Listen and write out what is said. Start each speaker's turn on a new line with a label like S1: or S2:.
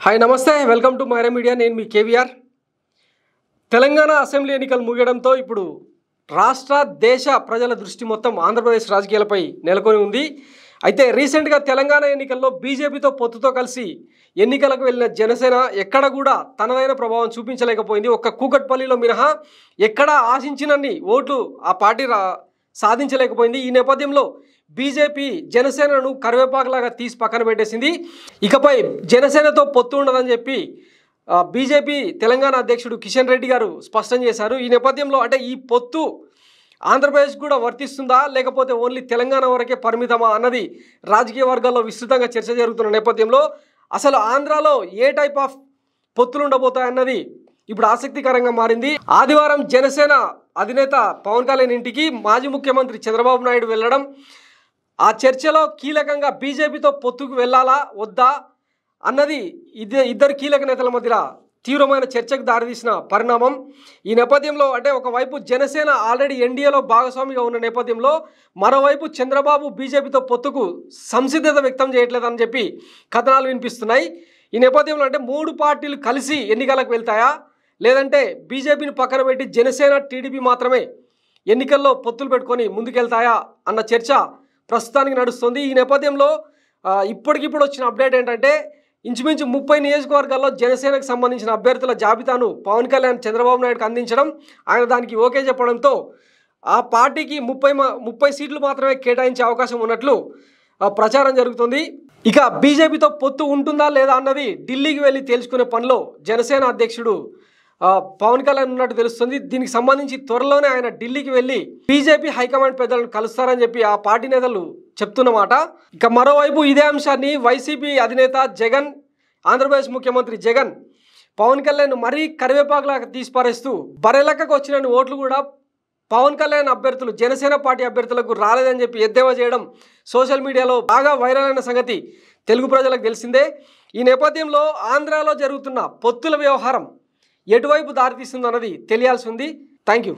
S1: Hi నమస్తే welcome to Myra media. నేను మీ KVR. Telangana assembly ఎన్నికలు ముగియడంతో ఇప్పుడు రాష్ట్ర దేశ ప్రజల దృష్టి మొత్తం ఆంధ్రప్రదేశ్ రాజకీయాలపై నెలకొని ఉంది. అయితే రీసెంట్గా తెలంగాణ ఎన్నికల్లో బీజేపీతో పొత్తుతో కలిసి ఎన్నికలకు వెళ్ళిన జనసేన ఎక్కడ కూడా తనదైన ప్రభావం చూపించలేకపోయింది. ఒక్క కూకట్పల్లిలో మినహా ఎక్కడ ఆశించినన్ని ఓట్లు ఆ పార్టీ సాధించలేకపోయింది. ఈ నేపథ్యంలో బీజేపీ జనసేనను కరివేపాకులాగా తీసి పక్కన పెట్టేసింది. ఇకపై జనసేనతో పొత్తు ఉండదని చెప్పి బీజేపీ తెలంగాణ అధ్యక్షుడు కిషన్ రెడ్డి గారు స్పష్టం చేశారు. ఈ నేపథ్యంలో అంటే ఈ పొత్తు ఆంధ్రప్రదేశ్ కూడా వర్తిస్తుందా లేకపోతే ఓన్లీ తెలంగాణ వరకే పరిమితమా అన్నది రాజకీయ వర్గాల్లో విస్తృతంగా చర్చ జరుగుతున్న నేపథ్యంలో అసలు ఆంధ్రాలో ఏ టైప్ ఆఫ్ పొత్తులు ఉండబోతాయన్నది ఇప్పుడు ఆసక్తికరంగా మారింది. ఆదివారం జనసేన అధినేత పవన్ కళ్యాణ్ ఇంటికి మాజీ ముఖ్యమంత్రి చంద్రబాబు నాయుడు వెళ్ళడం, ఆ చర్చలో కీలకంగా బీజేపీతో పొత్తుకు వెళ్ళాలా వద్దా అన్నది ఇద్దరు కీలక నేతల మధ్య తీవ్రమైన చర్చకు దారితీసిన పరిణామం. ఈ నేపథ్యంలో అంటే ఒకవైపు జనసేన ఆల్రెడీ ఎన్డీఏలో భాగస్వామిగా ఉన్న నేపథ్యంలో మరోవైపు చంద్రబాబు బీజేపీతో పొత్తుకు సంసిద్ధత వ్యక్తం చేయట్లేదని చెప్పి కథనాలు వినిపిస్తున్నాయి. ఈ నేపథ్యంలో అంటే మూడు పార్టీలు కలిసి ఎన్నికలకు వెళ్తాయా లేదంటే బీజేపీని పక్కన పెట్టి జనసేన టీడీపీ మాత్రమే ఎన్నికల్లో పొత్తులు పెట్టుకొని ముందుకెళ్తాయా అన్న చర్చ ప్రస్తుతానికి నడుస్తుంది. ఈ నేపథ్యంలో ఇప్పటికిప్పుడు వచ్చిన అప్డేట్ ఏంటంటే ఇంచుమించు 30 నియోజకవర్గాల్లో జనసేనకు సంబంధించిన అభ్యర్థుల జాబితాను పవన్ కళ్యాణ్ చంద్రబాబు నాయుడుకు అందించడం, ఆయన దానికి ఓకే చెప్పడంతో ఆ పార్టీకి 30 సీట్లు మాత్రమే కేటాయించే అవకాశం ఉన్నట్లు ప్రచారం జరుగుతుంది. ఇక బీజేపీతో పొత్తు ఉంటుందా లేదా అన్నది ఢిల్లీకి వెళ్ళి తేల్చుకునే పనిలో జనసేన అధ్యక్షుడు పవన్ కళ్యాణ్ ఉన్నట్టు తెలుస్తుంది. దీనికి సంబంధించి త్వరలోనే ఆయన ఢిల్లీకి వెళ్ళి బీజేపీ హైకమాండ్ పెద్దలను కలుస్తారని చెప్పి ఆ పార్టీ నేతలు చెప్తున్నమాట. ఇక మరోవైపు ఇదే అంశాన్ని వైసీపీ అధినేత జగన్, ఆంధ్రప్రదేశ్ ముఖ్యమంత్రి జగన్ పవన్ కళ్యాణ్ మరీ కరివేపాకులాగా తీసిపారేస్తూ బరెలెక్కకు వచ్చిన ఓట్లు కూడా పవన్ కళ్యాణ్ అభ్యర్థులు జనసేన పార్టీ అభ్యర్థులకు రాలేదని చెప్పి ఎద్దేవా చేయడం సోషల్ మీడియాలో బాగా వైరల్ అయిన సంగతి తెలుగు ప్రజలకు తెలిసిందే. ఈ నేపథ్యంలో ఆంధ్రాలో జరుగుతున్న పొత్తుల వ్యవహారం ఎటువైపు దారితీస్తుందన్నది తెలియాల్సి ఉంది. Thank you.